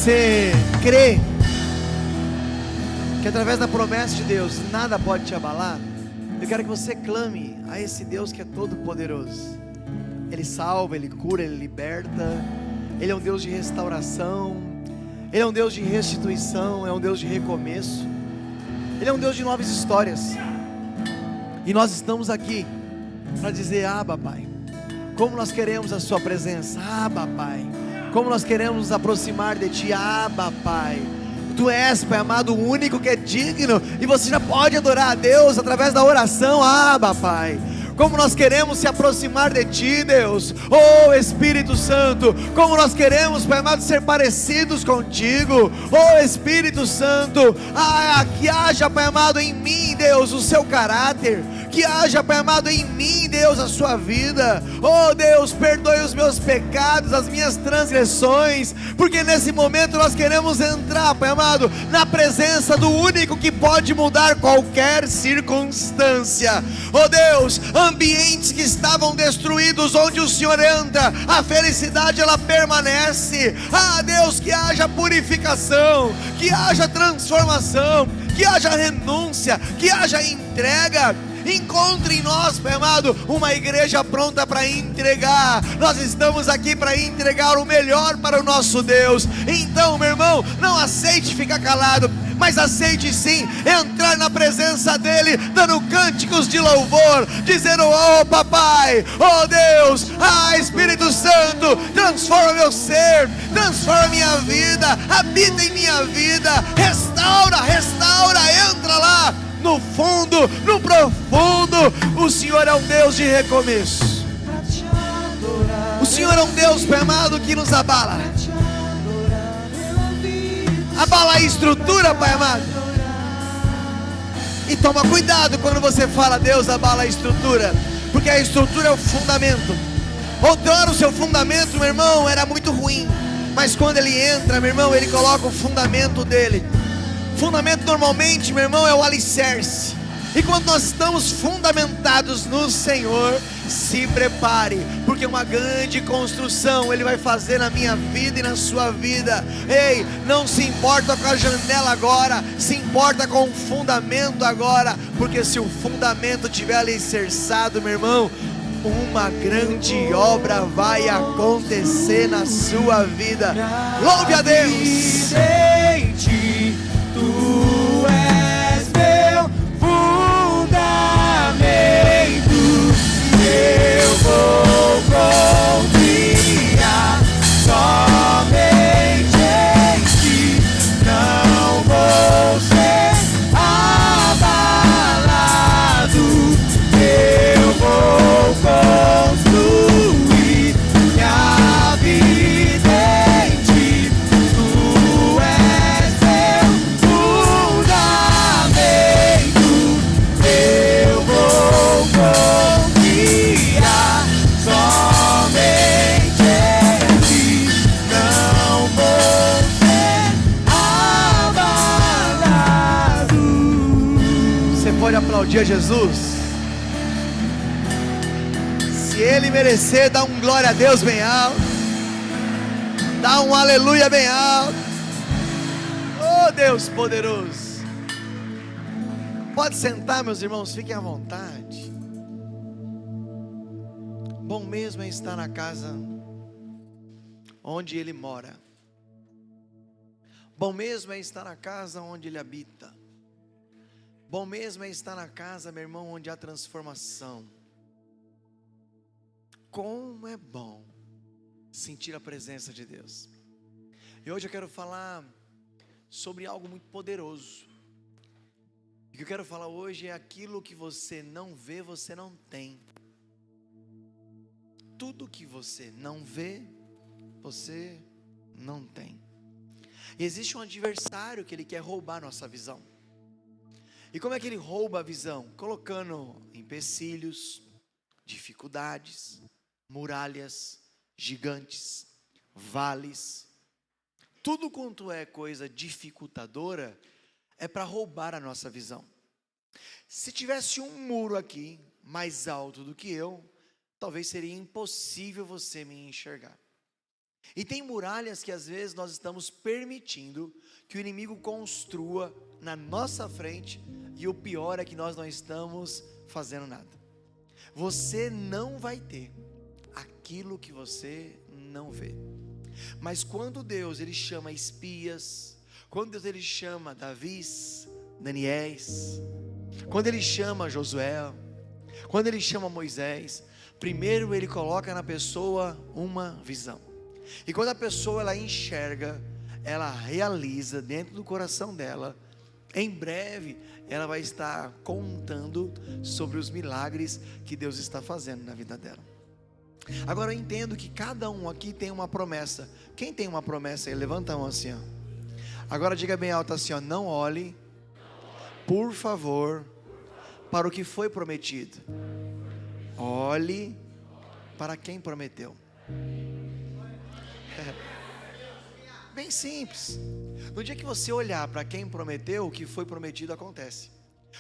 você crê que através da promessa de Deus nada pode te abalar, eu quero que você clame a esse Deus que é todo poderoso. Ele salva, Ele cura, Ele liberta. Ele é um Deus de restauração, Ele é um Deus de restituição, é um Deus de recomeço, Ele é um Deus de novas histórias. E nós estamos aqui para dizer: Abba, Pai, como nós queremos a sua presença. Abba, Pai, como nós queremos nos aproximar de Ti. Abba, Pai, Tu és, Pai amado, o único que é digno, e você já pode adorar a Deus através da oração. Abba, Pai, como nós queremos se aproximar de Ti, Deus. Oh Espírito Santo, como nós queremos, Pai amado, ser parecidos contigo. Oh Espírito Santo, que haja, Pai amado, em mim, Deus, o seu caráter. Que haja, Pai amado, em mim, Deus, a sua vida. Oh Deus, perdoe os meus pecados, as minhas transgressões, porque nesse momento nós queremos entrar, Pai amado, na presença do único que pode mudar qualquer circunstância. Oh Deus, ambientes que estavam destruídos, onde o Senhor entra, a felicidade ela permanece. Deus, que haja purificação, que haja transformação, que haja renúncia, que haja entrega. Encontre em nós, Pai amado, uma igreja pronta para entregar. Nós estamos aqui para entregar o melhor para o nosso Deus. Então, meu irmão, não aceite ficar calado, mas aceite sim entrar na presença dEle, dando cânticos de louvor, dizendo: oh papai, oh Deus, Espírito Santo, transforma meu ser, transforma minha vida, habita em minha vida, restaura, entra lá no fundo, no profundo. O Senhor é um Deus de recomeço. O Senhor é um Deus, Pai amado, que nos abala a estrutura, Pai amado. E toma cuidado quando você fala: Deus abala a estrutura, porque a estrutura é o fundamento. Outrora o seu fundamento, meu irmão, era muito ruim, mas quando Ele entra, meu irmão, Ele coloca o fundamento dEle. Fundamento normalmente, meu irmão, é o alicerce. E quando nós estamos fundamentados no Senhor, se prepare, porque uma grande construção Ele vai fazer na minha vida e na sua vida. Ei, não se importa com a janela agora, se importa com o fundamento agora, porque se o fundamento tiver alicerçado, meu irmão, uma grande obra vai acontecer na sua vida. Louve a Deus. Tu és meu fundamento, eu vou confiar somente em Ti, não vou ser abalado, eu vou construir minha vida em Ti. Tu és meu fundamento, eu vou confiar somente em Ti, não vou ser abalado. Você pode aplaudir a Jesus? Se Ele merecer, dá um glória a Deus bem alto, dá um aleluia bem alto. Oh Deus poderoso. Pode sentar, meus irmãos, fiquem à vontade. Bom mesmo é estar na casa onde Ele mora. Bom mesmo é estar na casa onde Ele habita. Bom mesmo é estar na casa, meu irmão, onde há transformação. Como é bom sentir a presença de Deus. E hoje eu quero falar sobre algo muito poderoso. O que eu quero falar hoje é aquilo que você não vê, você não tem. Tudo que você não vê, você não tem. E existe um adversário que ele quer roubar a nossa visão. E como é que ele rouba a visão? Colocando empecilhos, dificuldades, muralhas, gigantes, vales. Tudo quanto é coisa dificultadora é para roubar a nossa visão. Se tivesse um muro aqui mais alto do que eu, talvez seria impossível você me enxergar. E tem muralhas que às vezes nós estamos permitindo que o inimigo construa na nossa frente, e o pior é que nós não estamos fazendo nada. Você não vai ter aquilo que você não vê. Mas quando Deus ele chama espias, quando Deus ele chama Davis, Daniéis, quando ele chama Josué, quando ele chama Moisés, primeiro ele coloca na pessoa uma visão. E quando a pessoa ela enxerga, ela realiza dentro do coração dela, em breve ela vai estar contando sobre os milagres que Deus está fazendo na vida dela. Agora eu entendo que cada um aqui tem uma promessa. Quem tem uma promessa aí? Levanta a mão assim, ó. Agora diga bem alto assim, ó: não olhe, por favor, para o que foi prometido. Olhe para quem prometeu. Bem simples. No dia que você olhar para quem prometeu, o que foi prometido acontece.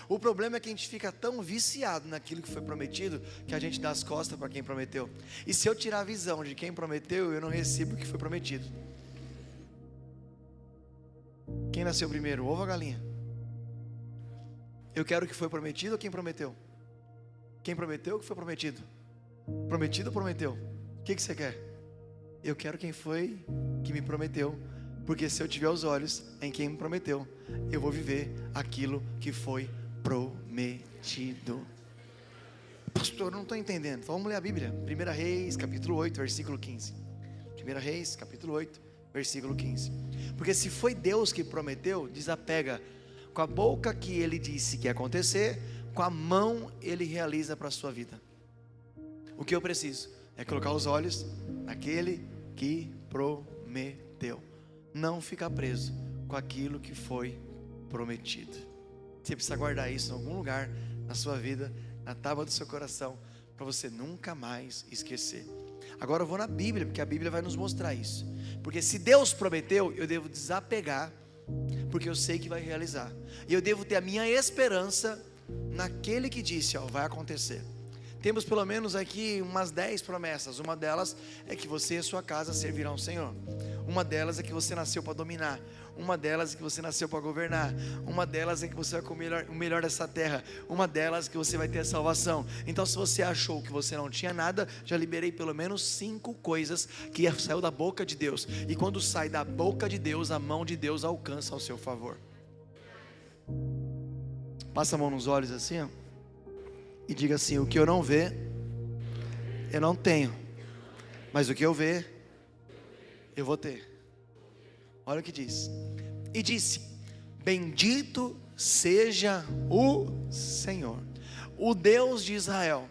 O problema é que a gente fica tão viciado naquilo que foi prometido, que a gente dá as costas para quem prometeu. E se eu tirar a visão de quem prometeu, eu não recebo o que foi prometido. Quem nasceu primeiro, o ovo ou a galinha? Eu quero o que foi prometido ou quem prometeu? Quem prometeu o que foi prometido? Prometido ou prometeu? O que você quer? Eu quero quem foi que me prometeu, porque se eu tiver os olhos em quem me prometeu, eu vou viver aquilo que foi prometido. Pastor, eu não estou entendendo. Então vamos ler a Bíblia. 1 Reis, capítulo 8, versículo 15. 1 Reis, capítulo 8, versículo 15. Porque se foi Deus que prometeu, desapega. Com a boca que Ele disse que ia acontecer, com a mão Ele realiza para a sua vida. O que eu preciso é colocar os olhos naquele que prometeu. Não ficar preso com aquilo que foi prometido. Você precisa guardar isso em algum lugar na sua vida, na tábua do seu coração, para você nunca mais esquecer. Agora eu vou na Bíblia, porque a Bíblia vai nos mostrar isso. Porque se Deus prometeu, eu devo desapegar, porque eu sei que vai realizar. E eu devo ter a minha esperança naquele que disse, ó, vai acontecer. Temos pelo menos aqui umas 10 promessas. Uma delas é que você e a sua casa servirão ao Senhor. Uma delas é que você nasceu para dominar. Uma delas é que você nasceu para governar. Uma delas é que você vai comer o melhor dessa terra. Uma delas é que você vai ter a salvação. Então se você achou que você não tinha nada, já liberei pelo menos 5 coisas que saiu da boca de Deus. E quando sai da boca de Deus, a mão de Deus alcança ao seu favor. Passa a mão nos olhos assim, ó, e diga assim: o que eu não ver, eu não tenho, mas o que eu ver, eu vou ter. Olha o que diz. E disse: bendito seja o Senhor, o Deus de Israel,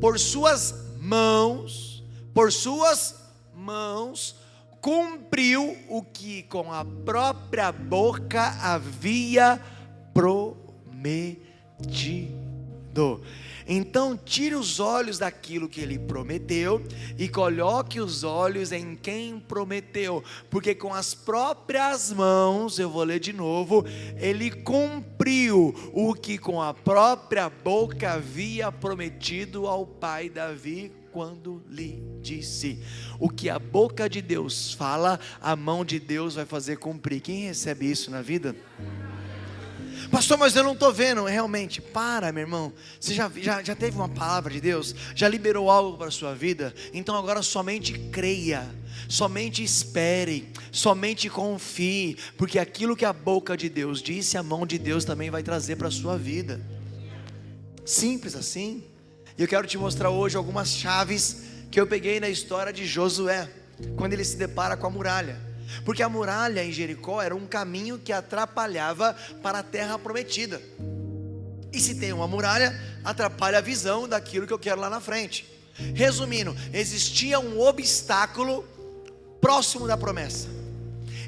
por suas mãos cumpriu o que com a própria boca havia prometido. Então tire os olhos daquilo que ele prometeu e coloque os olhos em quem prometeu, porque com as próprias mãos, eu vou ler de novo, ele cumpriu o que com a própria boca havia prometido ao pai Davi, quando lhe disse: o que a boca de Deus fala, a mão de Deus vai fazer cumprir. Quem recebe isso na vida? Pastor, mas eu não estou vendo. Realmente, para, meu irmão. Você já teve uma palavra de Deus? Já liberou algo para a sua vida? Então agora somente creia, somente espere, somente confie, porque aquilo que a boca de Deus disse, a mão de Deus também vai trazer para a sua vida. Simples assim. E eu quero te mostrar hoje algumas chaves que eu peguei na história de Josué, quando ele se depara com a muralha. Porque a muralha em Jericó era um caminho que atrapalhava para a terra prometida. E se tem uma muralha, atrapalha a visão daquilo que eu quero lá na frente. Resumindo, existia um obstáculo próximo da promessa.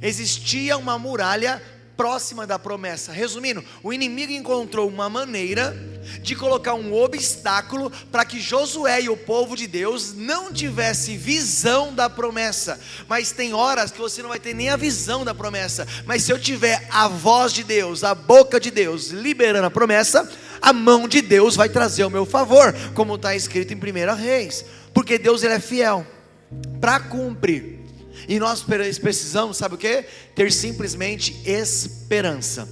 Existia uma muralha próxima da promessa. Resumindo, o inimigo encontrou uma maneira de colocar um obstáculo para que Josué e o povo de Deus não tivesse visão da promessa. Mas tem horas que você não vai ter nem a visão da promessa, mas se eu tiver a voz de Deus, a boca de Deus liberando a promessa, a mão de Deus vai trazer ao meu favor, como está escrito em 1 Reis, porque Deus ele é fiel para cumprir E nós precisamos, sabe o que? Ter simplesmente esperança.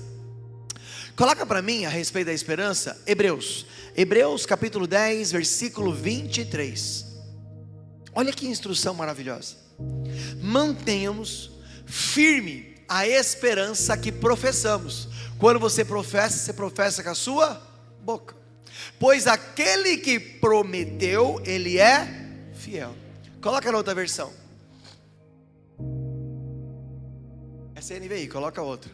Coloca para mim a respeito da esperança, Hebreus capítulo 10, versículo 23. Olha que instrução maravilhosa. Mantenhamos firme a esperança que professamos. Quando você professa com a sua boca. Pois aquele que prometeu, ele é fiel. Coloca na outra versão. Essa é NVI, coloca outra.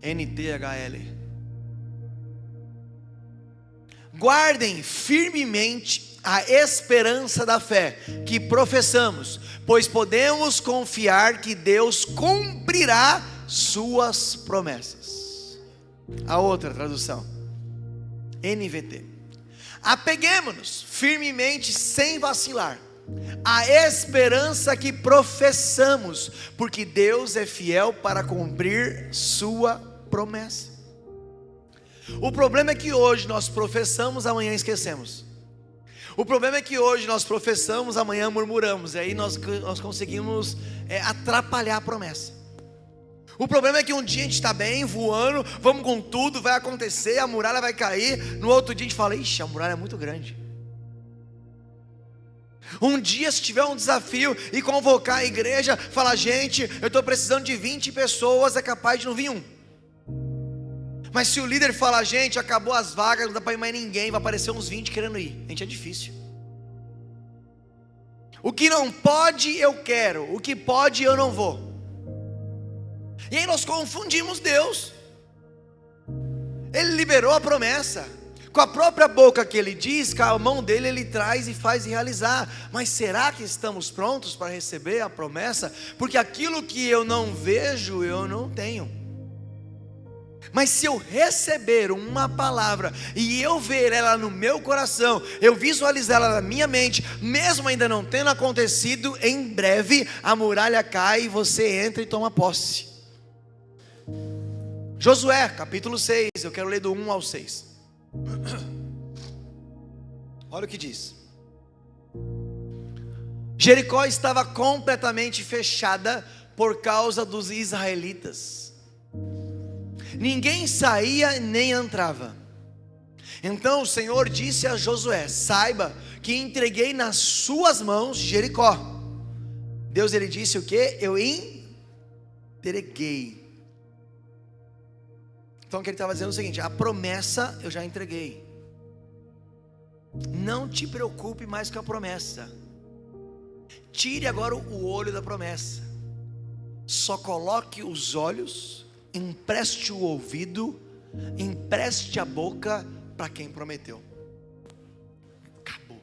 NTHL. Guardem firmemente a esperança da fé que professamos, pois podemos confiar que Deus cumprirá suas promessas. A outra tradução, NVT. Apeguemo-nos firmemente sem vacilar a esperança que professamos, porque Deus é fiel para cumprir sua promessa. O problema é que hoje nós professamos, amanhã esquecemos. O problema é que hoje nós professamos, amanhã murmuramos, e aí nós conseguimos atrapalhar a promessa. O problema é que um dia a gente está bem, voando, vamos com tudo, vai acontecer, a muralha vai cair. No outro dia a gente fala, ixi, a muralha é muito grande. Um dia, se tiver um desafio e convocar a igreja, falar, gente, eu estou precisando de 20 pessoas, é capaz de não vir um. Mas se o líder falar, gente, acabou as vagas, não dá para ir mais ninguém, vai aparecer uns 20 querendo ir. Gente, é difícil. O que não pode, eu quero. O que pode, eu não vou. E aí nós confundimos Deus. Ele liberou a promessa. Com a própria boca que ele diz, com a mão dele ele traz e faz realizar. Mas será que estamos prontos para receber a promessa? Porque aquilo que eu não vejo, eu não tenho. Mas se eu receber uma palavra e eu ver ela no meu coração, eu visualizar ela na minha mente, mesmo ainda não tendo acontecido, em breve a muralha cai e você entra e toma posse. Josué capítulo 6, eu quero ler do 1 ao 6. Olha o que diz. Jericó estava completamente fechada por causa dos israelitas. Ninguém saía nem entrava. Então o Senhor disse a Josué: saiba que entreguei nas suas mãos Jericó. Deus, ele disse o que? Eu entreguei. Então o que ele estava dizendo é o seguinte: a promessa eu já entreguei. Não te preocupe mais com a promessa. Tire agora o olho da promessa. Só coloque os olhos, empreste o ouvido, empreste a boca para quem prometeu. Acabou.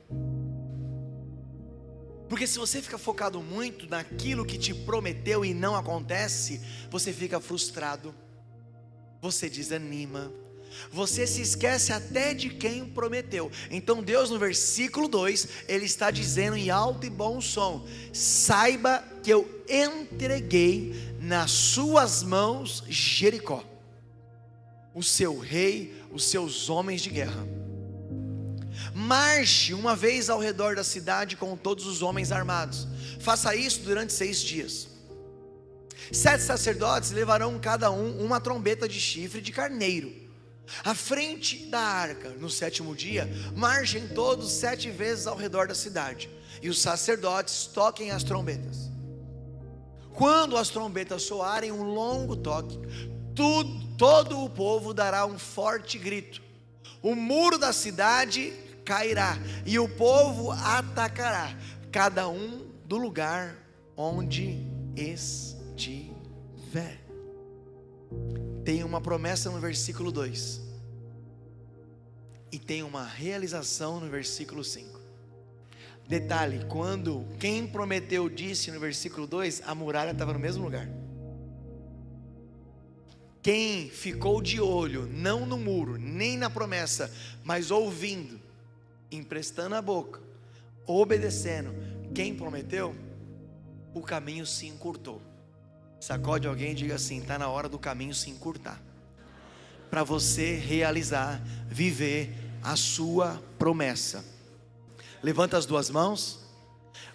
Porque se você fica focado muito naquilo que te prometeu e não acontece, você fica frustrado, você desanima, você se esquece até de quem prometeu. Então Deus, no versículo 2, Ele está dizendo em alto e bom som: saiba que eu entreguei nas suas mãos Jericó, o seu rei, os seus homens de guerra. Marche uma vez ao redor da cidade com todos os homens armados. Faça isso durante 6 dias. 7 sacerdotes levarão cada um uma trombeta de chifre de carneiro à frente da arca. No 7º dia, marchem todos 7 vezes ao redor da cidade, e os sacerdotes toquem as trombetas. Quando as trombetas soarem um longo toque, todo o povo dará um forte grito. O muro da cidade cairá e o povo atacará, cada um do lugar onde estiver. Tem uma promessa no versículo 2 e tem uma realização no versículo 5. Detalhe: quando quem prometeu disse no versículo 2, a muralha estava no mesmo lugar. Quem ficou de olho, não no muro, nem na promessa, mas ouvindo, emprestando a boca, obedecendo quem prometeu, o caminho se encurtou. Sacode alguém e diga assim: está na hora do caminho se encurtar, para você realizar, viver a sua promessa. Levanta as duas mãos.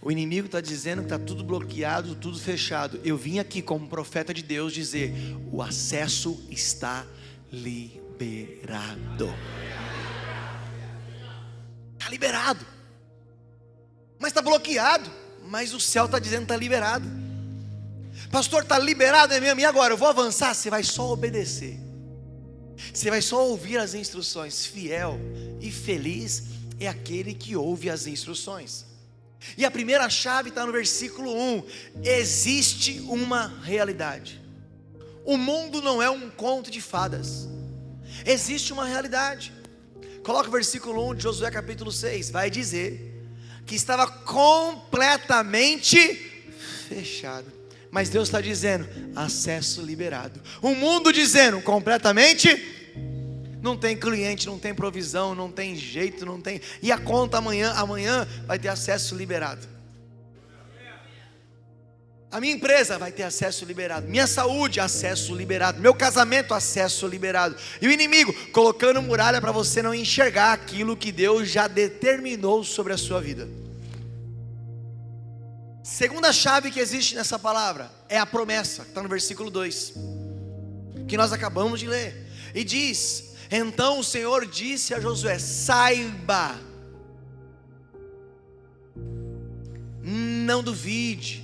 O inimigo está dizendo que está tudo bloqueado, tudo fechado. Eu vim aqui como profeta de Deus dizer: o acesso está liberado. Está liberado. Mas está bloqueado. Mas o céu está dizendo que está liberado. Pastor, está liberado, é mesmo? E agora? Eu vou avançar? Você vai só obedecer. Você vai só ouvir as instruções. Fiel e feliz é aquele que ouve as instruções. E a primeira chave está no versículo 1. Existe uma realidade. O mundo não é um conto de fadas. Existe uma realidade. Coloca o versículo 1 de Josué capítulo 6. Vai dizer que estava completamente fechado. Mas Deus está dizendo: acesso liberado. O mundo dizendo completamente. Não tem cliente, não tem provisão, não tem jeito, não tem. E a conta amanhã vai ter acesso liberado. A minha empresa vai ter acesso liberado. Minha saúde, acesso liberado. Meu casamento, acesso liberado. E o inimigo colocando muralha para você não enxergar aquilo que Deus já determinou sobre a sua vida. Segunda chave que existe nessa palavra é a promessa, que está no versículo 2, que nós acabamos de ler. E diz: então o Senhor disse a Josué: saiba, não duvide,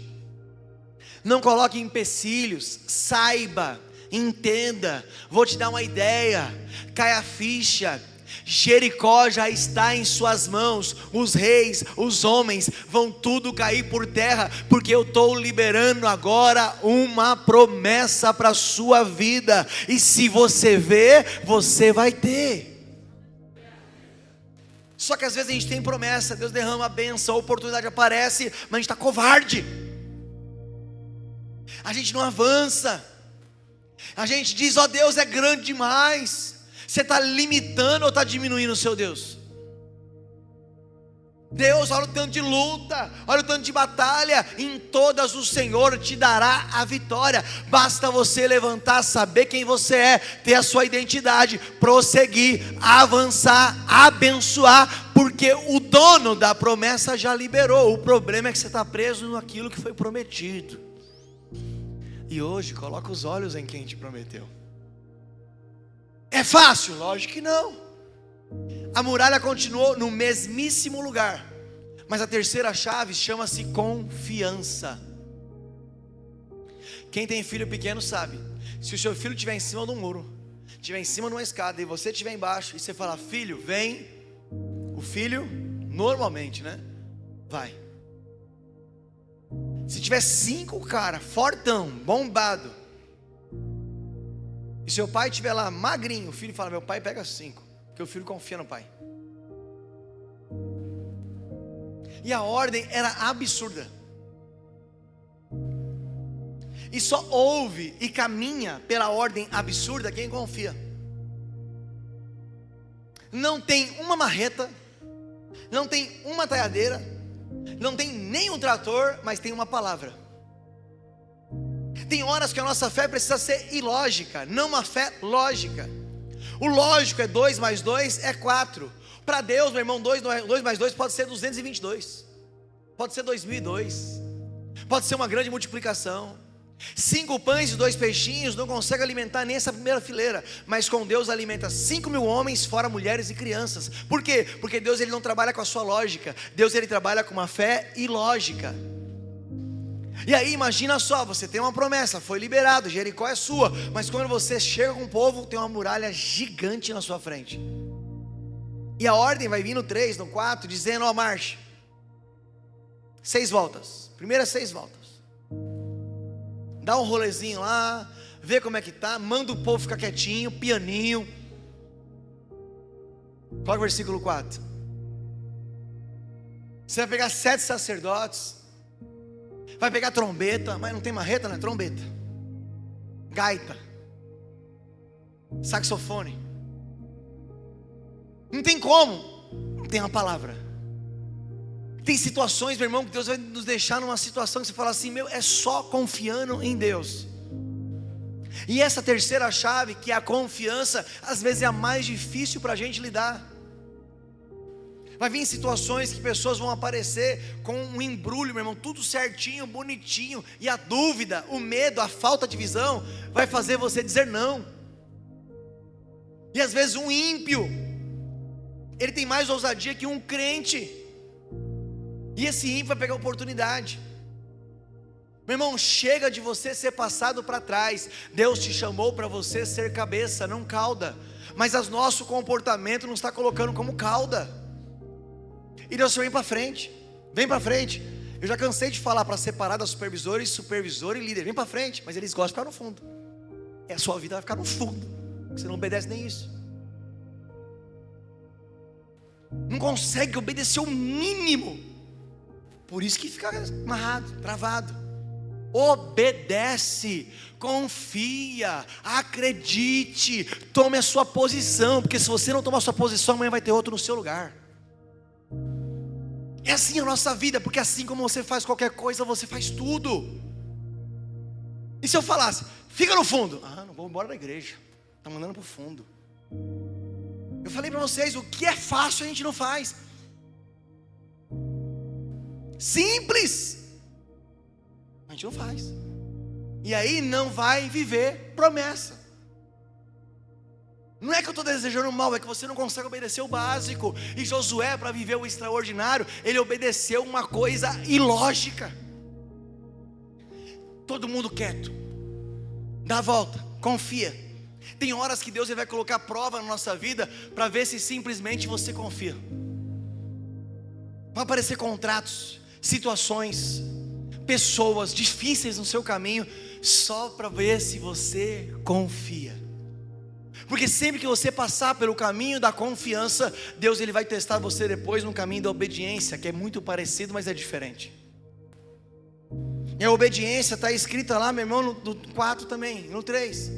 não coloque empecilhos, saiba, entenda. Vou te dar uma ideia, cai a ficha. Jericó já está em suas mãos. Os reis, os homens vão tudo cair por terra, porque eu estou liberando agora uma promessa para a sua vida. E se você vê, você vai ter. Só que às vezes a gente tem promessa, Deus derrama a bênção, a oportunidade aparece, mas a gente está covarde. A gente não avança. A gente diz: ó, Deus é grande demais. Você está limitando ou está diminuindo o seu Deus? Deus, olha o tanto de luta, olha o tanto de batalha. Em todas o Senhor te dará a vitória. Basta você levantar, saber quem você é, ter a sua identidade, prosseguir, avançar, abençoar, porque o dono da promessa já liberou. O problema é que você está preso naquilo que foi prometido. E hoje, coloca os olhos em quem te prometeu. É fácil? Lógico que não. A muralha continuou no mesmíssimo lugar. Mas a terceira chave chama-se confiança. Quem tem filho pequeno sabe. Se o seu filho estiver em cima de um muro, estiver em cima de uma escada, e você estiver embaixo, e você falar: filho, vem. O filho, normalmente, né? Vai. Se tiver 5 cara, fortão, bombado, e seu pai estiver lá magrinho, o filho fala: meu pai pega 5, porque o filho confia no pai. E a ordem era absurda. E só ouve e caminha pela ordem absurda quem confia. Não tem uma marreta, não tem uma talhadeira, não tem nem um trator, mas tem uma palavra. Tem horas que a nossa fé precisa ser ilógica, não uma fé lógica. O lógico é 2 mais 2 é 4. Para Deus, meu irmão, 2 mais 2 pode ser 222. Pode ser 2002. Pode ser uma grande multiplicação. 5 pães e 2 peixinhos não consegue alimentar nem essa primeira fileira. Mas com Deus alimenta 5.000 homens, fora mulheres e crianças. Por quê? Porque Deus, ele não trabalha com a sua lógica. Deus, ele trabalha com uma fé ilógica. E aí imagina só, você tem uma promessa, foi liberado, Jericó é sua, mas quando você chega com o povo, tem uma muralha gigante na sua frente. E a ordem vai vir no 3, no 4, dizendo: ó, marche 6 voltas, primeiras 6 voltas. Dá um rolezinho lá, vê como é que tá, manda o povo ficar quietinho, pianinho. Qual é o versículo 4? Você vai pegar 7 sacerdotes, vai pegar trombeta, mas não tem marreta, né? Trombeta, gaita, saxofone. Não tem como, não tem uma palavra. Tem situações, meu irmão, que Deus vai nos deixar numa situação que você fala assim: meu, é só confiando em Deus. E essa terceira chave, que é a confiança, às vezes é a mais difícil para a gente lidar. Vai vir situações que pessoas vão aparecer com um embrulho, meu irmão, tudo certinho, bonitinho, e a dúvida, o medo, a falta de visão vai fazer você dizer não. E às vezes um ímpio, ele tem mais ousadia que um crente, e esse ímpio vai pegar a oportunidade. Meu irmão, chega de você ser passado para trás. Deus te chamou para você ser cabeça, não cauda. Mas o nosso comportamento nos está colocando como cauda. E Deus vem para frente, vem para frente. Eu já cansei de falar para separar da supervisor e líder. Vem para frente, mas eles gostam de ficar no fundo. E a sua vida vai ficar no fundo, você não obedece nem isso. Não consegue obedecer o mínimo. Por isso que fica amarrado, travado. Obedece, confia, acredite, tome a sua posição. Porque se você não tomar a sua posição, amanhã vai ter outro no seu lugar. É assim a nossa vida, porque assim como você faz qualquer coisa, você faz tudo. E se eu falasse, fica no fundo? Ah, não vou embora da igreja, está mandando para o fundo. Eu falei para vocês, o que é fácil a gente não faz. Simples, a gente não faz. E aí não vai viver promessa. Não é que eu estou desejando mal, é que você não consegue obedecer o básico. E Josué, para viver o extraordinário, ele obedeceu uma coisa ilógica. Todo mundo quieto, dá a volta, confia. Tem horas que Deus vai colocar prova na nossa vida, para ver se simplesmente você confia. Vão aparecer contratos, situações, pessoas difíceis no seu caminho, só para ver se você confia. Porque sempre que você passar pelo caminho da confiança, Deus ele vai testar você depois no caminho da obediência, que é muito parecido, mas é diferente. E a obediência está escrita lá, meu irmão, no 4 também, no 3.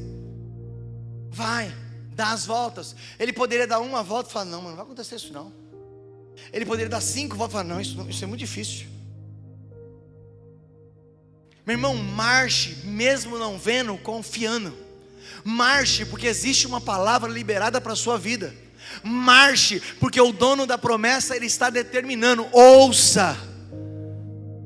Vai, dá as voltas. Ele poderia dar uma volta e falar, não, mano, não vai acontecer isso não. Ele poderia dar 5 voltas e falar, não, isso é muito difícil. Meu irmão, marche, mesmo não vendo, confiando. Marche, porque existe uma palavra liberada para a sua vida. Marche, porque o dono da promessa, ele está determinando. Ouça.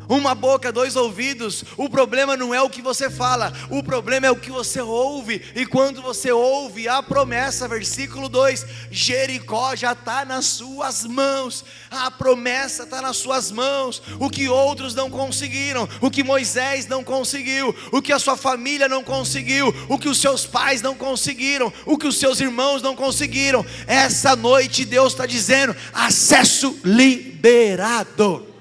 Uma boca, 2 ouvidos. O problema não é o que você fala, o problema é o que você ouve. E quando você ouve a promessa, versículo 2, Jericó já está nas suas mãos. A promessa está nas suas mãos. O que outros não conseguiram, o que Moisés não conseguiu, o que a sua família não conseguiu, o que os seus pais não conseguiram, o que os seus irmãos não conseguiram, essa noite Deus está dizendo, acesso liberado.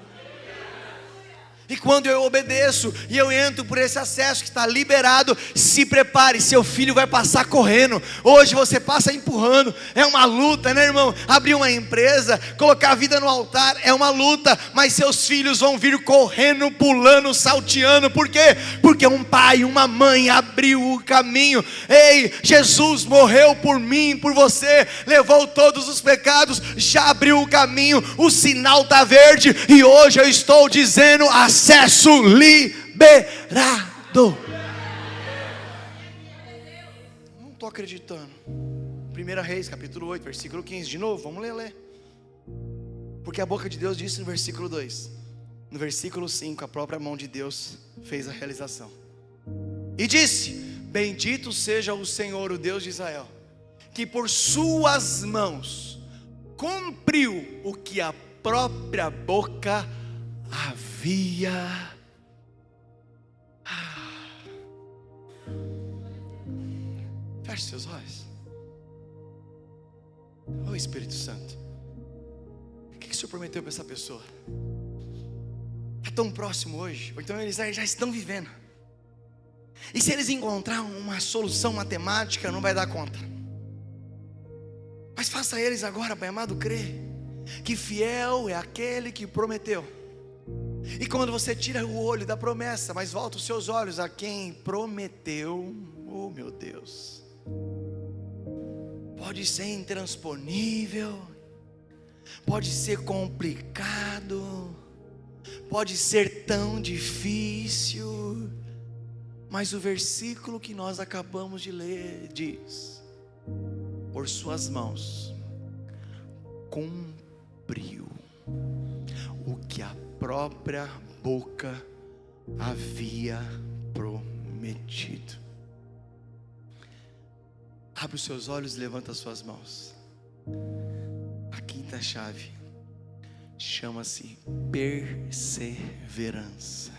E quando eu obedeço e eu entro por esse acesso que está liberado, se prepare, seu filho vai passar correndo. Hoje você passa empurrando, é uma luta, né, irmão? Abrir uma empresa, colocar a vida no altar é uma luta, mas seus filhos vão vir correndo, pulando, salteando. Por quê? Porque um pai, uma mãe abriu o caminho. Ei, Jesus morreu por mim, por você, levou todos os pecados, já abriu o caminho, o sinal está verde, e hoje eu estou dizendo acesso liberado. Não estou acreditando. 1 Reis, capítulo 8, versículo 15. De novo, vamos ler. Porque a boca de Deus disse no versículo 2. No versículo 5, a própria mão de Deus fez a realização. E disse: bendito seja o Senhor, o Deus de Israel, que por suas mãos cumpriu o que a própria boca havia. Feche seus olhos. Ô Espírito Santo, o que o Senhor prometeu para essa pessoa? Está tão próximo hoje, ou então eles já estão vivendo. E se eles encontrarem uma solução matemática, não vai dar conta. Mas faça eles agora, Pai amado, crer que fiel é aquele que prometeu. E quando você tira o olho da promessa, mas volta os seus olhos a quem prometeu, oh meu Deus, pode ser intransponível, pode ser complicado, pode ser tão difícil, mas o versículo que nós acabamos de ler diz: por suas mãos cumpriu. própria boca havia prometido. Abre os seus olhos e levanta as suas mãos. A quinta chave chama-se perseverança.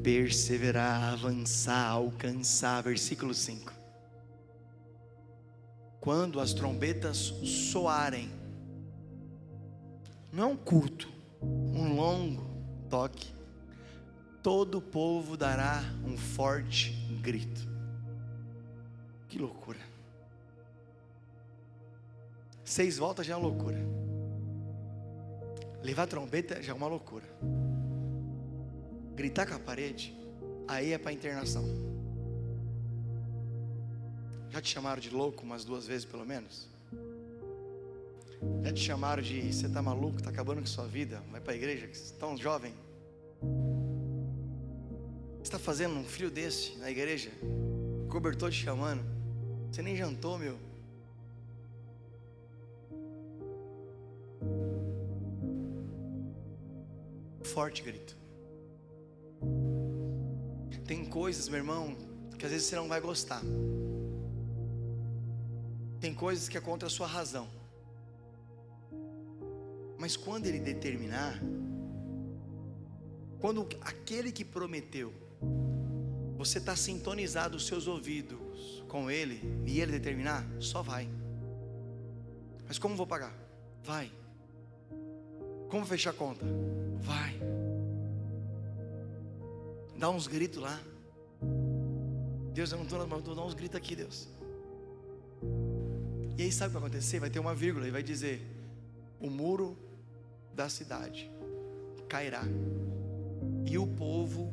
Perseverar, avançar, alcançar. Versículo 5. Quando as trombetas soarem, não é um culto, um longo toque, todo o povo dará um forte grito. Que loucura. 6 voltas já é uma loucura. Levar trombeta já é uma loucura. Gritar com a parede, aí é para internação. Já te chamaram de louco umas 2 vezes pelo menos? Já te chamaram de você tá maluco, tá acabando com sua vida, vai para a igreja, que você é tão jovem? Você está fazendo um frio desse na igreja? O cobertor te chamando, você nem jantou, meu. Forte grito. Tem coisas, meu irmão, que às vezes você não vai gostar. Tem coisas que é contra a sua razão. Mas quando Ele determinar, quando aquele que prometeu, você está sintonizado os seus ouvidos com Ele, e Ele determinar, só vai. Mas como vou pagar? Vai. Como fechar a conta? Vai. Dá uns gritos lá. Deus, eu não estou nas mãos, dá uns gritos aqui, Deus. E aí sabe o que vai acontecer? Vai ter uma vírgula e vai dizer: o muro da cidade cairá e o povo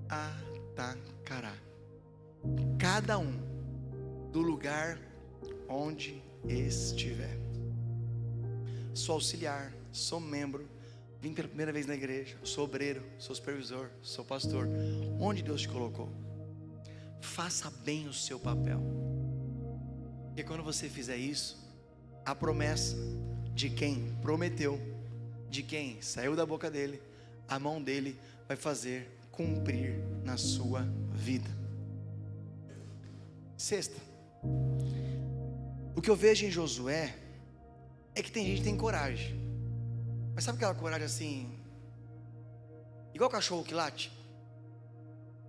atacará, cada um do lugar onde estiver. Sou auxiliar, sou membro, vim pela primeira vez na igreja, sou obreiro, sou supervisor, sou pastor. Onde Deus te colocou, faça bem o seu papel. Porque quando você fizer isso, a promessa de quem prometeu, de quem saiu da boca dele, a mão dele vai fazer cumprir na sua vida. Sexta, o que eu vejo em Josué é que tem gente que tem coragem, mas sabe aquela coragem assim, igual cachorro que late?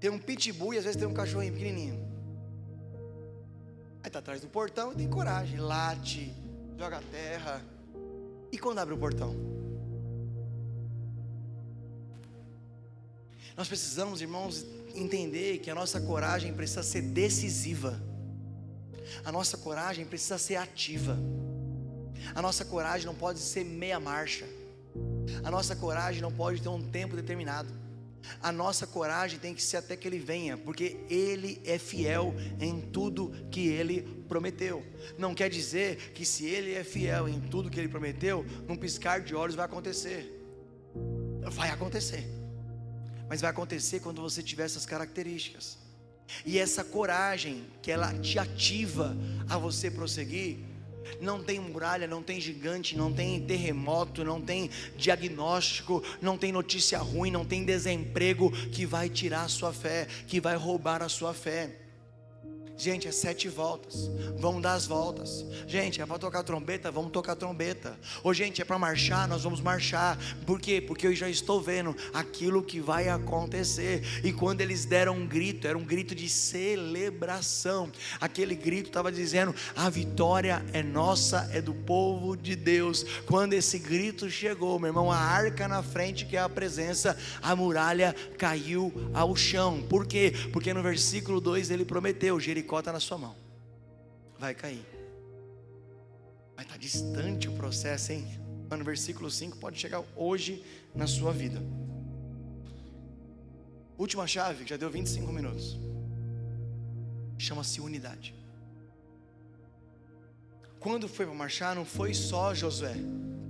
Tem um pitbull e às vezes tem um cachorrinho pequenininho. Aí está atrás do portão e tem coragem, late, joga a terra. E quando abre o portão? Nós precisamos, irmãos, entender que a nossa coragem precisa ser decisiva. A nossa coragem precisa ser ativa. A nossa coragem não pode ser meia marcha. A nossa coragem não pode ter um tempo determinado. A nossa coragem tem que ser até que Ele venha, porque Ele é fiel em tudo que Ele prometeu. Não quer dizer que se Ele é fiel em tudo que Ele prometeu, num piscar de olhos vai acontecer. Vai acontecer, mas vai acontecer quando você tiver essas características. E essa coragem que ela te ativa a você prosseguir. Não tem muralha, não tem gigante, não tem terremoto, não tem diagnóstico, não tem notícia ruim, não tem desemprego que vai tirar a sua fé, que vai roubar a sua fé. Gente, é 7 voltas, vamos dar as voltas. Gente, é para tocar trombeta, vamos tocar trombeta. Ou gente, é para marchar, nós vamos marchar. Por quê? Porque eu já estou vendo aquilo que vai acontecer. E quando eles deram um grito, era um grito de celebração. Aquele grito estava dizendo: a vitória é nossa, é do povo de Deus. Quando esse grito chegou, meu irmão, a arca na frente, que é a presença, a muralha caiu ao chão. Por quê? Porque no versículo 2 ele prometeu: Jericó está na sua mão, vai cair. Mas está distante o processo, hein? Mas no versículo 5 pode chegar hoje na sua vida. Última chave, já deu 25 minutos. Chama-se unidade. Quando foi para marchar, não foi só Josué,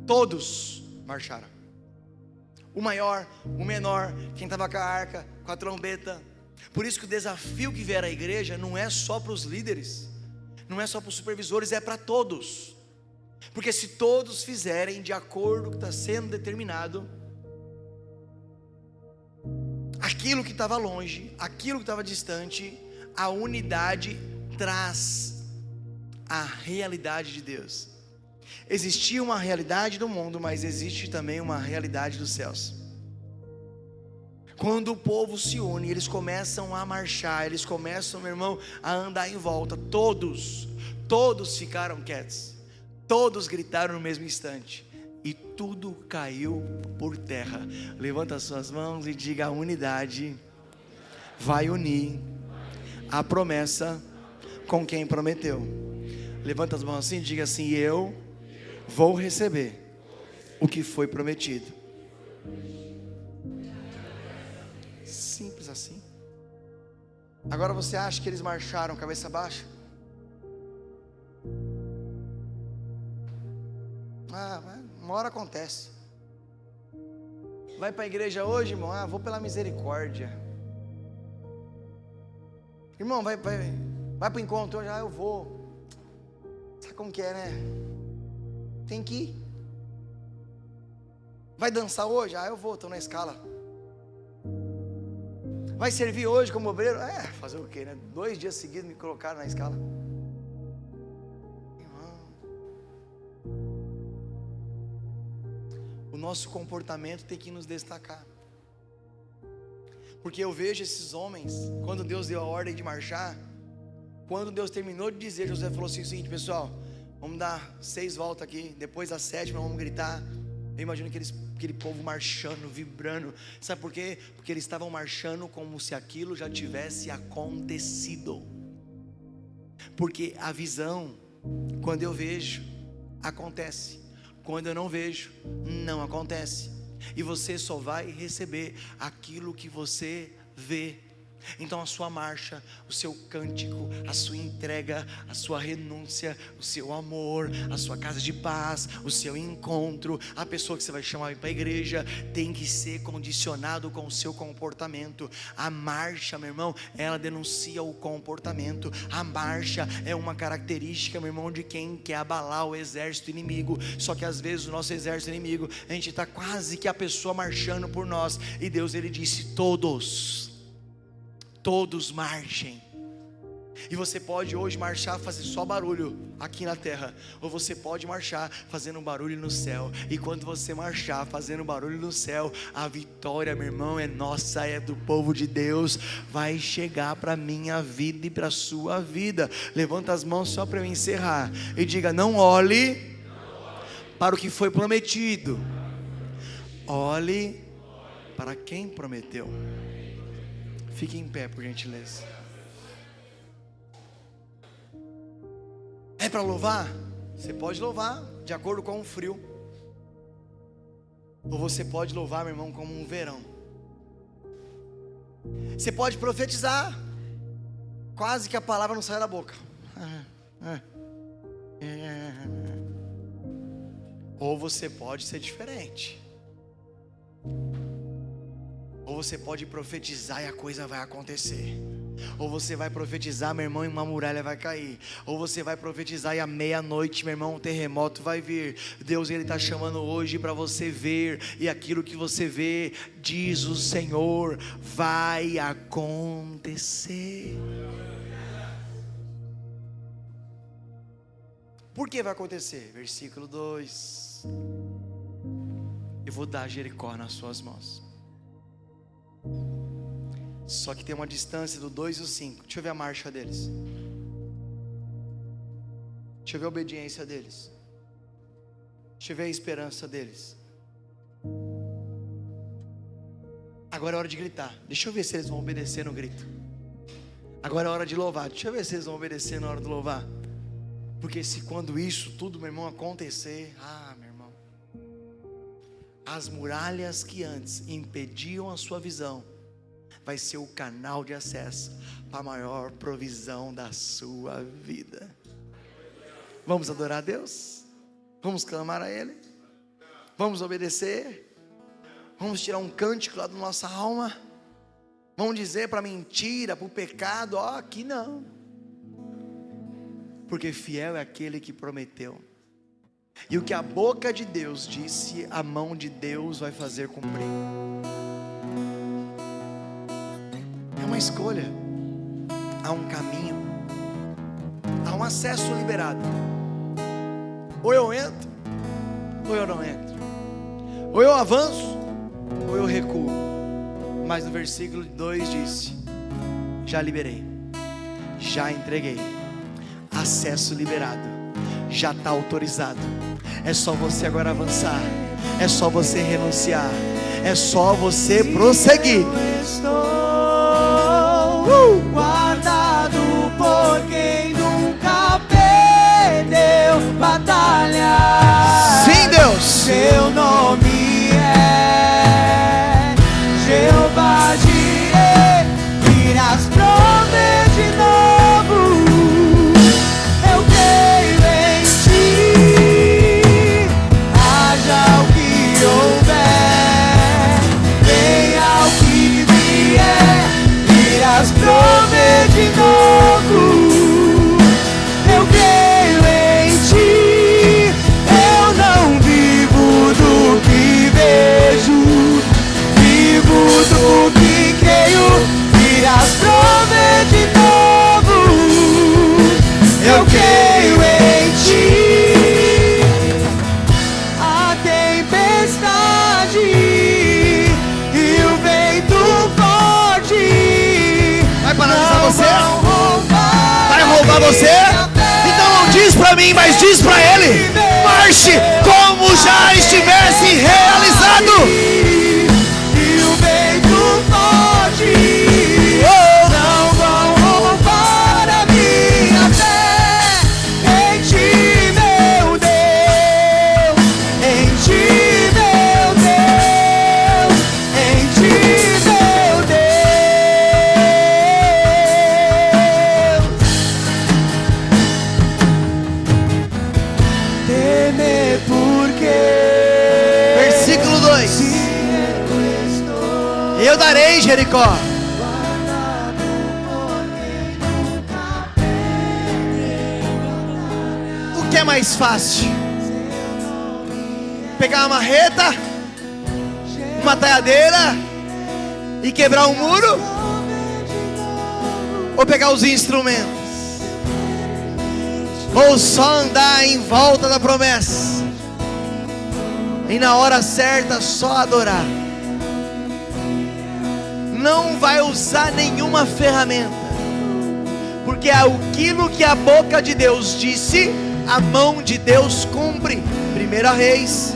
todos marcharam. O maior, o menor, quem estava com a arca, com a trombeta. Por isso que o desafio que vier à igreja não é só para os líderes, não é só para os supervisores, é para todos. Porque se todos fizerem de acordo com o que está sendo determinado, aquilo que estava longe, aquilo que estava distante, a unidade traz a realidade de Deus. Existia uma realidade do mundo, mas existe também uma realidade dos céus. Quando o povo se une, eles começam a marchar, eles começam, meu irmão, a andar em volta. Todos ficaram quietos, todos gritaram no mesmo instante, e tudo caiu por terra. Levanta as suas mãos e diga: a unidade vai unir a promessa com quem prometeu. Levanta as mãos assim e diga assim: eu vou receber o que foi prometido. Simples assim. Agora você acha que eles marcharam cabeça baixa? Uma hora acontece. Vai para a igreja hoje, irmão? Vou pela misericórdia. Irmão, vai para o encontro hoje? Eu vou. Sabe como que é, né? Tem que ir. Vai dançar hoje? Eu vou, estou na escala. Vai servir hoje como obreiro? Fazer o quê, né? 2 dias seguidos me colocaram na escala. O nosso comportamento tem que nos destacar. Porque eu vejo esses homens, quando Deus deu a ordem de marchar, quando Deus terminou de dizer, José falou assim: o seguinte, pessoal, vamos dar 6 voltas aqui, depois da 7ª vamos gritar. Eu imagino aquele povo marchando, vibrando. Sabe por quê? Porque eles estavam marchando como se aquilo já tivesse acontecido. Porque a visão, quando eu vejo, acontece. Quando eu não vejo, não acontece. E você só vai receber aquilo que você vê. Então a sua marcha, o seu cântico, a sua entrega, a sua renúncia, o seu amor, a sua casa de paz, o seu encontro, a pessoa que você vai chamar para a igreja, tem que ser condicionado com o seu comportamento. A marcha, meu irmão, ela denuncia o comportamento. A marcha é uma característica, meu irmão, de quem quer abalar o exército inimigo. Só que às vezes o nosso exército inimigo, a gente está quase que a pessoa marchando por nós. E Deus, ele disse: todos marchem. E você pode hoje marchar, fazer só barulho aqui na terra, ou você pode marchar fazendo um barulho no céu. E quando você marchar fazendo barulho no céu, a vitória, meu irmão, é nossa, é do povo de Deus. Vai chegar para a minha vida e para a sua vida. Levanta as mãos só para eu encerrar e diga: não olhe para o que foi prometido, olhe para quem prometeu. Fique em pé, por gentileza. É para louvar? Você pode louvar de acordo com o frio, ou você pode louvar, meu irmão, como um verão. Você pode profetizar, quase que a palavra não sai da boca. Ou você pode ser diferente. Ou você pode profetizar e a coisa vai acontecer. Ou você vai profetizar, meu irmão, e uma muralha vai cair. Ou você vai profetizar e à meia-noite, meu irmão, um terremoto vai vir. Deus, ele está chamando hoje para você ver. E aquilo que você vê, diz o Senhor, vai acontecer. Por que vai acontecer? Versículo 2: eu vou dar Jericó nas suas mãos. Só que tem uma distância do 2 e o 5. Deixa eu ver a marcha deles. Deixa eu ver a obediência deles. Deixa eu ver a esperança deles. Agora é hora de gritar. Deixa eu ver se eles vão obedecer no grito. Agora é hora de louvar. Deixa eu ver se eles vão obedecer na hora de louvar. Porque se quando isso tudo, meu irmão, acontecer, meu irmão, as muralhas que antes impediam a sua visão, vai ser o canal de acesso para a maior provisão da sua vida. Vamos adorar a Deus? Vamos clamar a Ele? Vamos obedecer? Vamos tirar um cântico lá da nossa alma? Vamos dizer para a mentira, para o pecado: aqui não. Porque fiel é aquele que prometeu. E o que a boca de Deus disse, a mão de Deus vai fazer cumprir. É uma escolha. Há um caminho. Há um acesso liberado. Ou eu entro, ou eu não entro. Ou eu avanço, ou eu recuo. Mas no versículo 2 disse: já liberei, já entreguei, acesso liberado, já está autorizado. É só você agora avançar, é só você renunciar, é só você prosseguir. Estou guardado por quem nunca perdeu batalha. Sim, Deus. Seu nome é Jeová Jireh, irás prover de novo. Eu creio em ti, haja o que houver, venha o que vier, irás prover de novo. Eu creio em ti, eu não vivo do que vejo, vivo do que creio, irás prover de novo. Eu creio em ti. A tempestade e o vento forte Vai paralisar não você? vão roubar, Vai roubar você? Então não diz pra mim, mas diz pra ele: marche como já estivesse realizado. E o vento forte não vão roubar a minha fé. Em ti, meu Deus, em ti, meu Deus, em ti, meu Deus. Temer porque Versículo 2: eu darei Jericó. O que é mais fácil? Pegar uma marreta, uma talhadeira e quebrar um muro? Ou pegar os instrumentos? Ou só andar em volta da promessa e na hora certa só adorar? Não vai usar nenhuma ferramenta, porque é aquilo que a boca de Deus disse, a mão de Deus cumpre. 1 Reis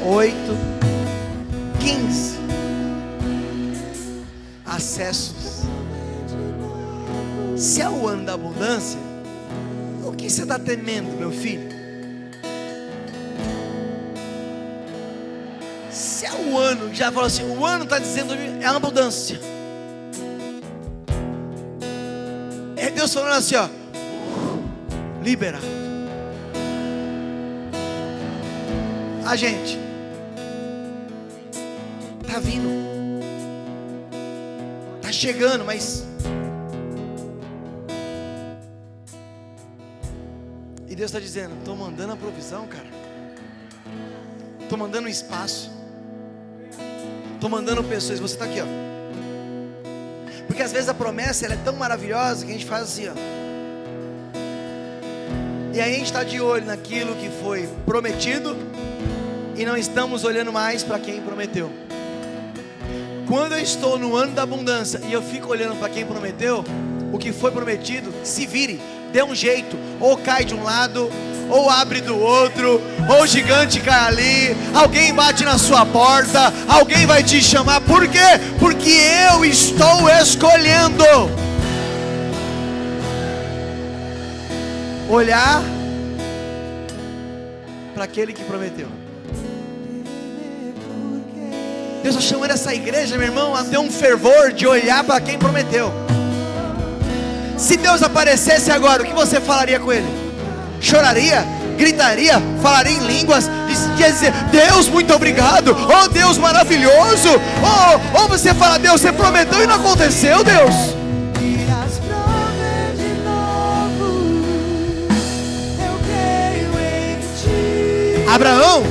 8:15. Acessos. Se é o ano da abundância, o que você está temendo, meu filho? Se é o ano, já falou assim, o ano está dizendo é a abundância. É Deus falando assim, ó, liberado. A gente tá vindo, tá chegando, mas e Deus está dizendo, estou mandando a provisão, cara. Estou mandando espaço. Estou mandando pessoas. Você está aqui, ó. Porque às vezes a promessa ela é tão maravilhosa que a gente faz assim, ó. E aí a gente está de olho naquilo que foi prometido e não estamos olhando mais para quem prometeu. Quando eu estou no ano da abundância e eu fico olhando para quem prometeu, o que foi prometido, se vire, dê um jeito, ou cai de um lado, ou abre do outro, ou o gigante cai ali, alguém bate na sua porta, alguém vai te chamar. Por quê? Porque eu estou escolhendo olhar para aquele que prometeu. Deus está chamando essa igreja, meu irmão, a ter um fervor de olhar para quem prometeu. Se Deus aparecesse agora, o que você falaria com Ele? Choraria? Gritaria? Falaria em línguas? Ia dizer, Deus, muito obrigado. Oh, Deus maravilhoso. Ou você fala, Deus, você prometeu e não aconteceu, Deus. Irás prover de novo. Eu creio em ti. Abraão,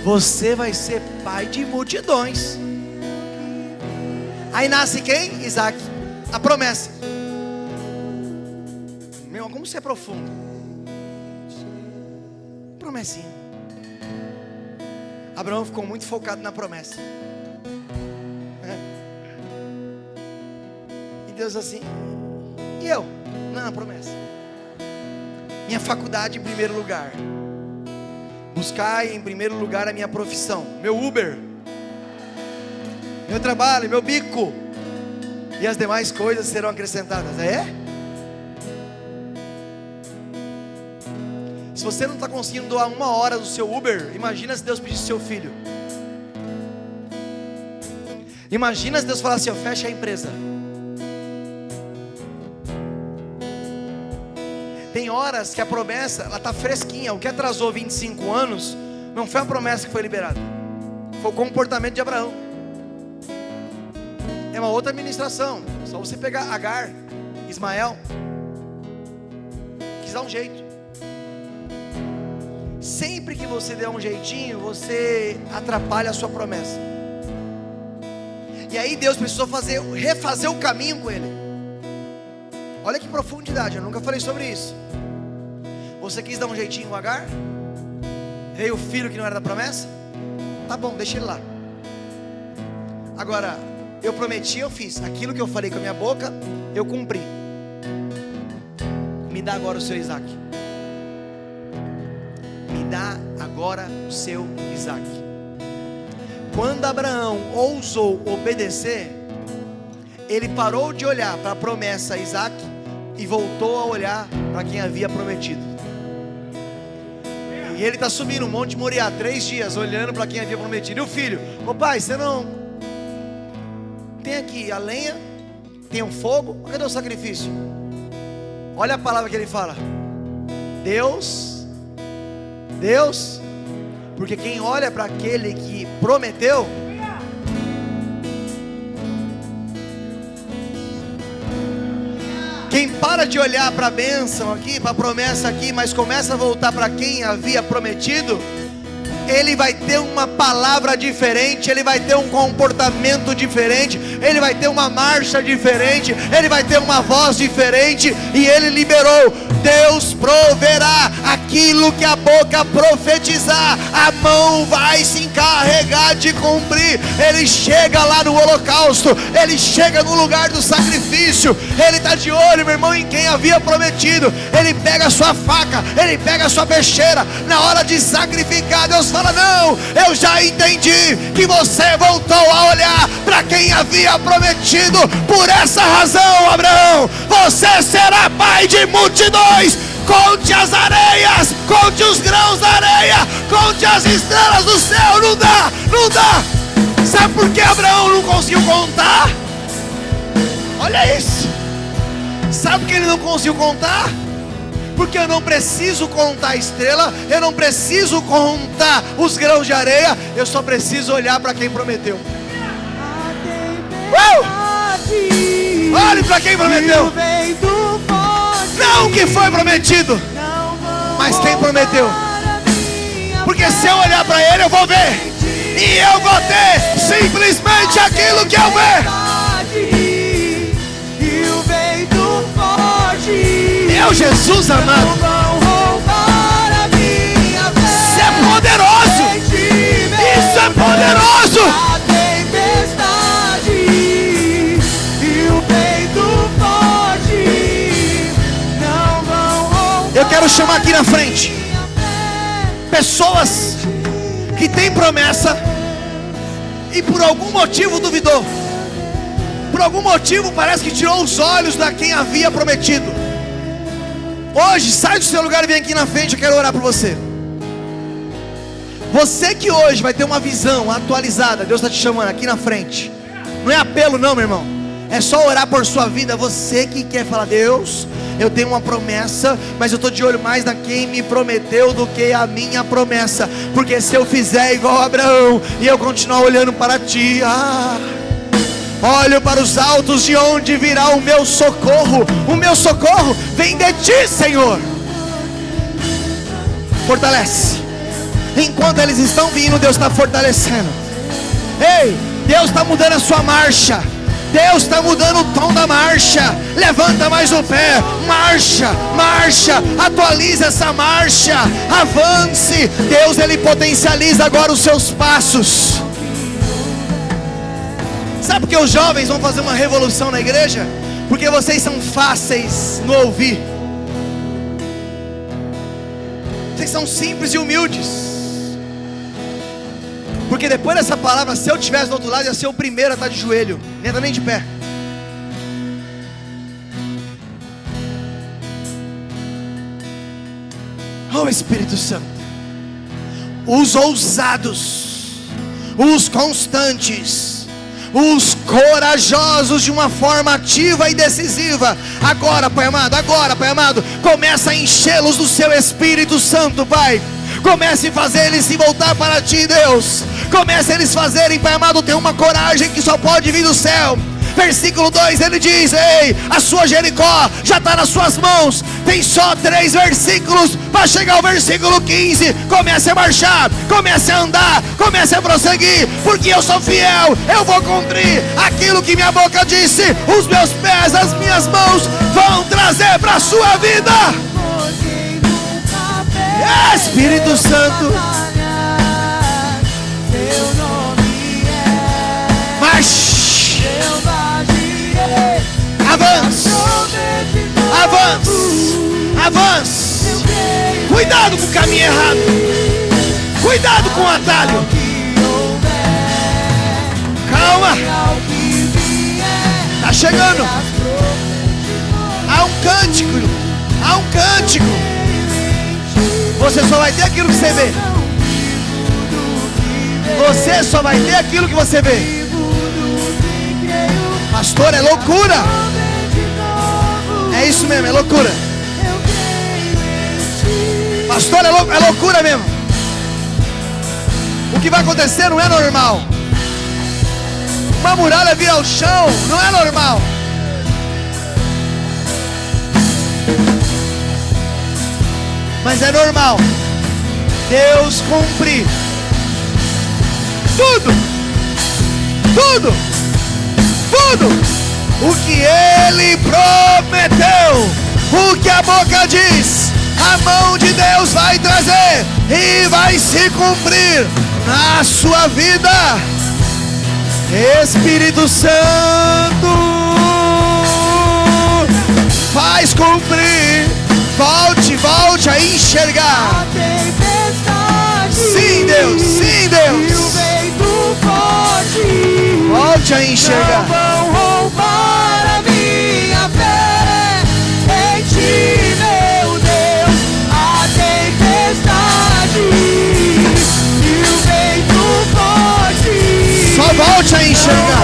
você vai ser pai de multidões. Aí nasce quem? Isaac, a promessa. Meu irmão, como você é profundo. Promessinha. Abraão ficou muito focado na promessa. E Deus assim, e eu? Não, na promessa. Minha faculdade em primeiro lugar. Buscar em primeiro lugar a minha profissão, meu Uber, meu trabalho, meu bico, e as demais coisas serão acrescentadas. É? Se você não está conseguindo doar 1 hora do seu Uber, imagina se Deus pedisse seu filho. Imagina se Deus falasse assim, fecha a empresa. Tem horas que a promessa, ela está fresquinha. O que atrasou 25 anos, não foi a promessa que foi liberada, foi o comportamento de Abraão. É uma outra administração. Só você pegar Agar, Ismael, quis dar um jeito. Sempre que você der um jeitinho, você atrapalha a sua promessa. E aí Deus precisou refazer o caminho com ele. Olha que profundidade, eu nunca falei sobre isso. Você quis dar um jeitinho com Agar? Veio o filho que não era da promessa? Tá bom, deixa ele lá. Agora, eu prometi, eu fiz. Aquilo que eu falei com a minha boca, eu cumpri. Me dá agora o seu Isaac. Me dá agora o seu Isaac. Quando Abraão ousou obedecer, ele parou de olhar para a promessa Isaac e voltou a olhar para quem havia prometido. E ele está subindo um monte de Moriá 3 dias, olhando para quem havia prometido. E o filho, ô pai, você não tem aqui a lenha, tem um fogo, cadê o sacrifício? Olha a palavra que ele fala: Deus, porque quem olha para aquele que prometeu, quem para de olhar para a bênção aqui, para a promessa aqui, mas começa a voltar para quem havia prometido, ele vai ter uma palavra diferente, ele vai ter um comportamento diferente, ele vai ter uma marcha diferente, ele vai ter uma voz diferente. E ele liberou: Deus proverá aquilo que a boca profetizar, a mão vai se encarregar de cumprir. Ele chega lá no holocausto, ele chega no lugar do sacrifício, ele está de olho, meu irmão, em quem havia prometido. Ele pega a sua faca, ele pega a sua peixeira, na hora de sacrificar, Deus fala: não, eu já entendi que você voltou a olhar para quem havia prometido. Por essa razão, Abraão, você será pai de multidões. Conte as areias, conte os grãos da areia, conte as estrelas do céu. Não dá, não dá. Sabe por que Abraão não conseguiu contar? Olha isso. Sabe por que ele não conseguiu contar? Porque eu não preciso contar a estrela, eu não preciso contar os grãos de areia, eu só preciso olhar para quem prometeu. Olhe para quem prometeu. Não o que foi prometido, mas quem prometeu. Porque se eu olhar para ele, eu vou ver, e eu vou ter simplesmente aquilo que eu ver. Meu Jesus amado, isso é poderoso, isso é poderoso. A tempestade e o peito forte não vão. Eu quero chamar aqui na frente pessoas que têm promessa e por algum motivo duvidou, por algum motivo parece que tirou os olhos da quem havia prometido. Hoje, sai do seu lugar e vem aqui na frente, eu quero orar por você. Você que hoje vai ter uma visão atualizada, Deus está te chamando aqui na frente. Não é apelo não, meu irmão, é só orar por sua vida. Você que quer falar: Deus, eu tenho uma promessa, mas eu estou de olho mais na quem me prometeu do que a minha promessa. Porque se eu fizer igual a Abraão e eu continuar olhando para ti, olho para os altos, de onde virá o meu socorro? O meu socorro vem de ti, Senhor. Fortalece. Enquanto eles estão vindo, Deus está fortalecendo. Ei, Deus está mudando a sua marcha. Deus está mudando o tom da marcha. Levanta mais o pé. Marcha, marcha. Atualiza essa marcha. Avance. Deus, Ele potencializa agora os seus passos. Sabe por que os jovens vão fazer uma revolução na igreja? Porque vocês são fáceis no ouvir. Vocês são simples e humildes. Porque depois dessa palavra, se eu estivesse do outro lado, ia ser o primeiro a estar de joelho. Nem entra nem de pé. Oh Espírito Santo. Os ousados, os constantes, os corajosos de uma forma ativa e decisiva. Agora, Pai amado, começa a enchê-los do seu Espírito Santo, Pai. Comece a fazer eles se voltar para Ti, Deus. Comece a eles fazerem, Pai amado, ter uma coragem que só pode vir do céu. Versículo 2, ele diz: ei, a sua Jericó já está nas suas mãos. Tem só 3 versículos para chegar ao versículo 15. Comece a marchar, comece a andar, comece a prosseguir, porque eu sou fiel. Eu vou cumprir aquilo que minha boca disse. Os meus pés, as minhas mãos vão trazer para a sua vida. Espírito Santo, marche, avance, avance, avance. Cuidado com o caminho errado, cuidado com o atalho. Calma, está chegando. Há um cântico, há um cântico. Você só vai ter aquilo que você vê. Você só vai ter aquilo que você vê. Pastor, é loucura. É isso mesmo, é loucura. Pastor, é loucura mesmo. O que vai acontecer não é normal. Uma muralha vir ao chão não é normal. Mas é normal Deus cumprir tudo o que Ele prometeu. O que a boca diz, a mão de Deus vai trazer e vai se cumprir na sua vida. Espírito Santo, faz cumprir. Volte a enxergar. Sim, Deus, sim, Deus. Volte a enxergar. Não vão roubar a minha fé em Ti, meu Deus. A tempestade e o vento forte. Só volte a enxergar.